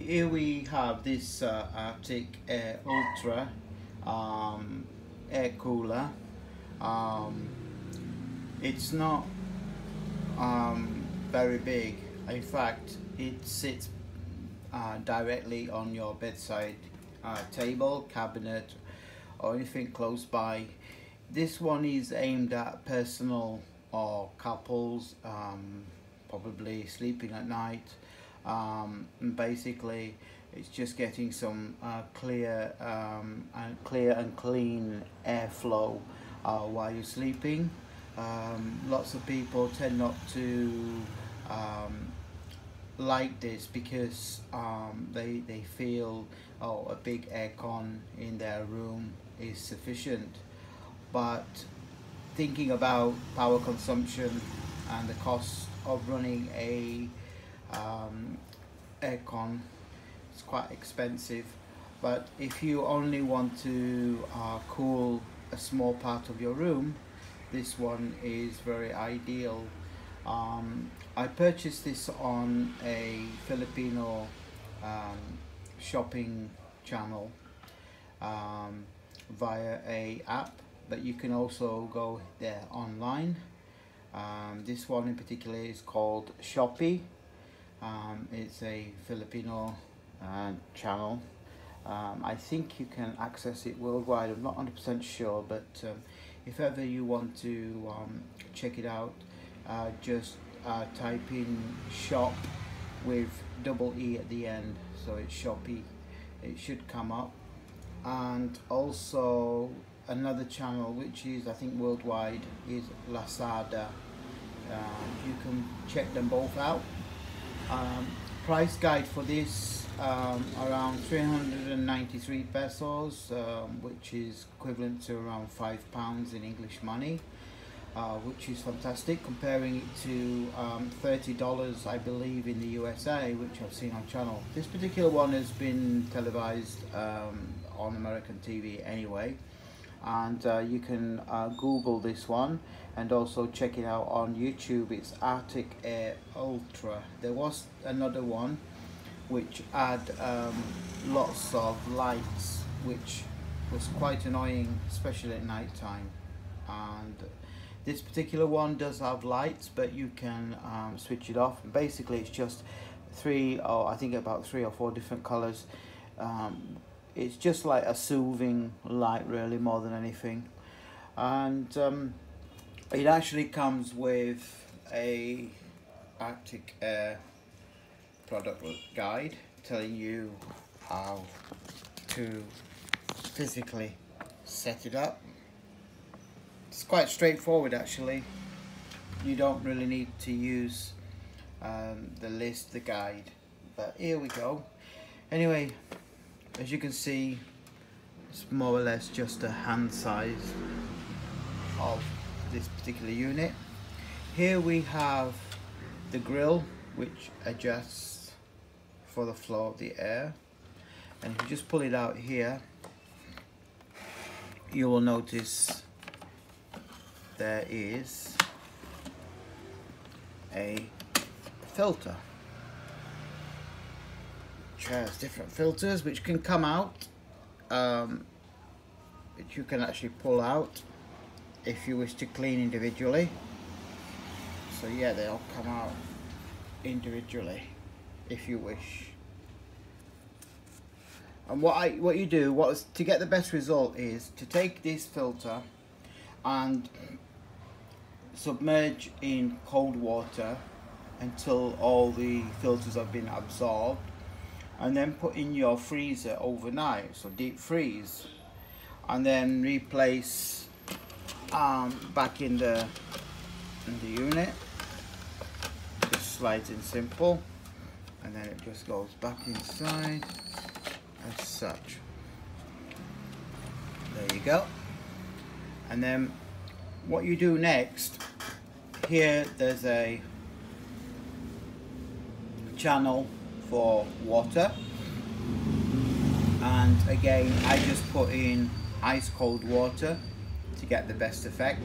Here we have this Arctic Air Ultra air cooler. Um, it's not very big. In fact, it sits directly on your bedside table, cabinet, or anything close by. This one is aimed at personal or couples, probably sleeping at night. And basically, it's just getting some clear and clean airflow while you're sleeping. Lots of people tend not to like this because they feel, oh, a big aircon in their room is sufficient. But thinking about power consumption and the cost of running a aircon, it's quite expensive. But if you only want to cool a small part of your room, this one is very ideal. I purchased this on a Filipino shopping channel via a app, but you can also go there online. This one in particular is called Shopee. It's a Filipino channel. I think you can access it worldwide. I'm not 100% sure, but if ever you want to check it out, just type in shop with double E at the end, so it's Shopee. It should come up. And also another channel which is, I think, worldwide, is Lazada. You can check them both out. Price guide for this, around 393 pesos, which is equivalent to around £5 in English money, which is fantastic, comparing it to $30 I believe in the USA, which I've seen on channel. This particular one has been televised on American TV anyway, and you can Google this one and also check it out on YouTube. It's Arctic Air Ultra. There was another one which had lots of lights, which was quite annoying, especially at night time. And this particular one does have lights, but you can switch it off. Basically, it's just I think about three or four different colors. It's just like a soothing light, really, more than anything. And it actually comes with a Arctic Air product guide telling you how to physically set it up. It's quite straightforward, actually. You don't really need to use the guide, but here we go. Anyway, as you can see, it's more or less just a hand size of this particular unit. Here we have the grill, which adjusts for the flow of the air, and if you just pull it out here, you will notice there is a filter which has different filters which can come out, which you can actually pull out if you wish to clean individually. So yeah, they all come out individually if you wish. And what you do, to get the best result, is to take this filter and submerge in cold water until all the filters have been absorbed, and then put in your freezer overnight, so deep freeze, and then replace back in the unit. Just slides in simple, and then it just goes back inside as such. There you go. And then what you do next, here there's a channel for water, and again I just put in ice cold water to get the best effect,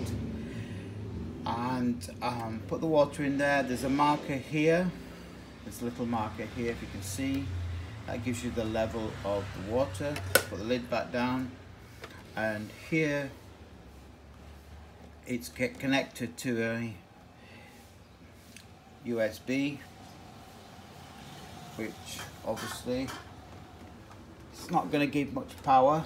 and put the water in there. There's a marker here, there's a little marker here if you can see, That gives you the level of the water. Put the lid back down, and here it's connected to a USB, which obviously it's not going to give much power,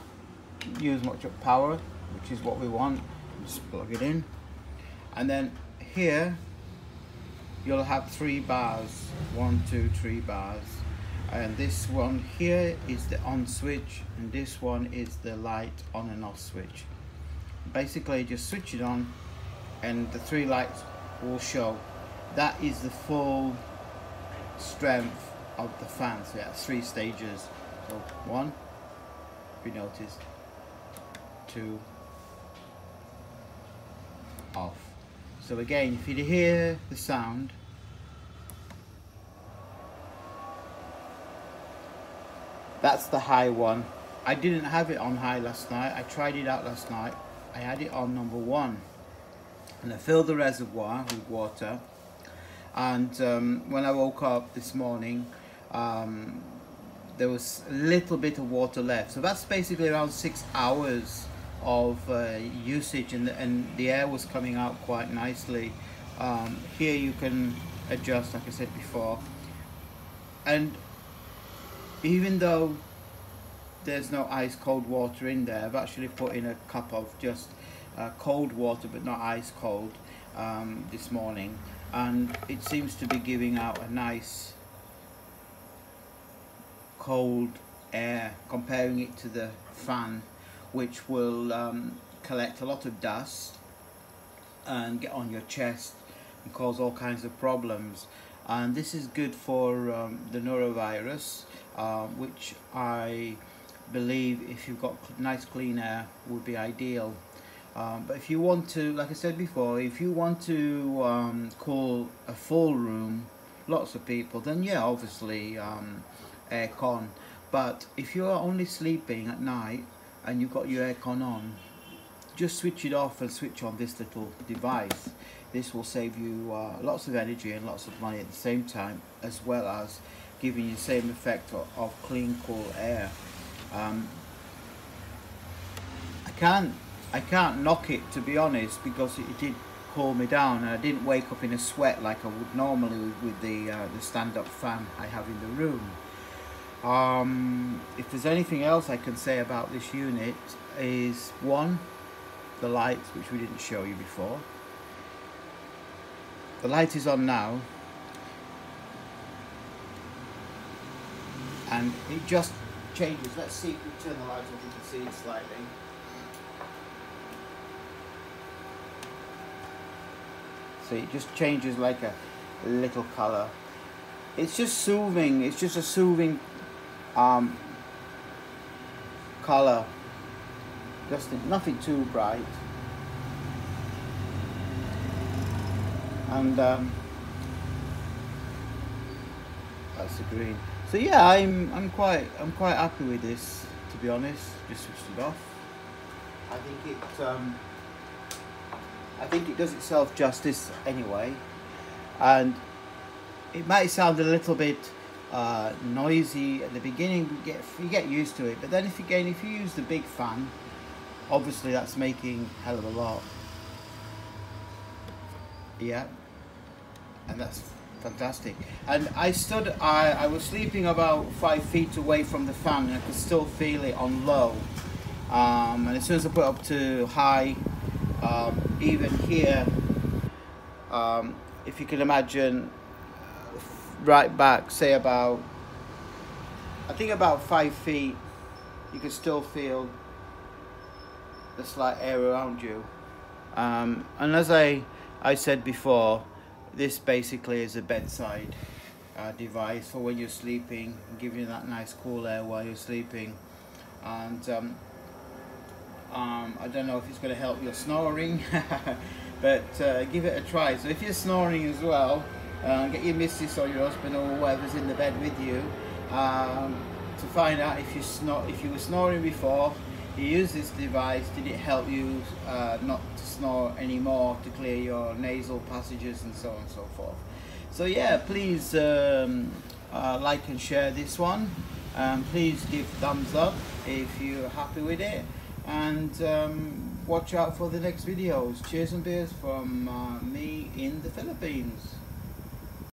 use much of power, which is what we want. Just plug it in, and then here you'll have 3 bars, 1, 2, 3 bars, and this one here is the on switch, and this one is the light on and off switch. Basically just switch it on and the 3 lights will show. That is the full strength of the fan. So yeah, 3 stages. So 1, if you notice, 2, off. So again, if you hear the sound, that's the high one. I didn't have it on high last night. I tried it out last night. I had it on number 1, and I filled the reservoir with water, and when I woke up this morning, there was a little bit of water left. So that's basically around 6 hours of usage, and the air was coming out quite nicely. Here you can adjust, like I said before, and even though there's no ice cold water in there, I've actually put in a cup of just cold water, but not ice cold, this morning, and it seems to be giving out a nice cold air, comparing it to the fan, which will collect a lot of dust and get on your chest and cause all kinds of problems. And this is good for the norovirus, which I believe, if you've got nice clean air, would be ideal. But if you want to, like I said before, if you want to cool a full room, lots of people, then yeah, obviously aircon. But if you're only sleeping at night and you've got your aircon on, just switch it off and switch on this little device. This will save you lots of energy and lots of money at the same time, as well as giving you the same effect of clean, cool air. I can't knock it, to be honest, because it did cool me down, and I didn't wake up in a sweat like I would normally with the stand-up fan I have in the room. If there's anything else I can say about this unit is, 1, the lights, which we didn't show you before. The light is on now, and it just changes. Let's see if we turn the light on, you can see it slightly. So it just changes like a little colour. It's just soothing. It's just a soothing colour. Just nothing too bright. And that's the green. So yeah, I'm quite happy with this, to be honest. Just switched it off. I think it does itself justice anyway, and it might sound a little bit noisy at the beginning. You get used to it, but then if you use the big fan, obviously that's making a hell of a lot. Yeah, and that's fantastic. And I was sleeping about 5 feet away from the fan, and I could still feel it on low. And as soon as I put it up to high, even here, if you can imagine, right back, say about, I think about 5 feet, you can still feel the slight air around you. And as I said before, this basically is a bedside device for when you're sleeping, giving you that nice cool air while you're sleeping. And I don't know if it's going to help your snoring, but give it a try. So if you're snoring as well, get your missus or your husband or whoever's in the bed with you to find out if you were snoring before. You use this device, did it help you not to snore anymore, to clear your nasal passages and so on and so forth. So yeah, please like and share this one. Please give thumbs up if you're happy with it, and watch out for the next videos. Cheers and beers from me in the Philippines.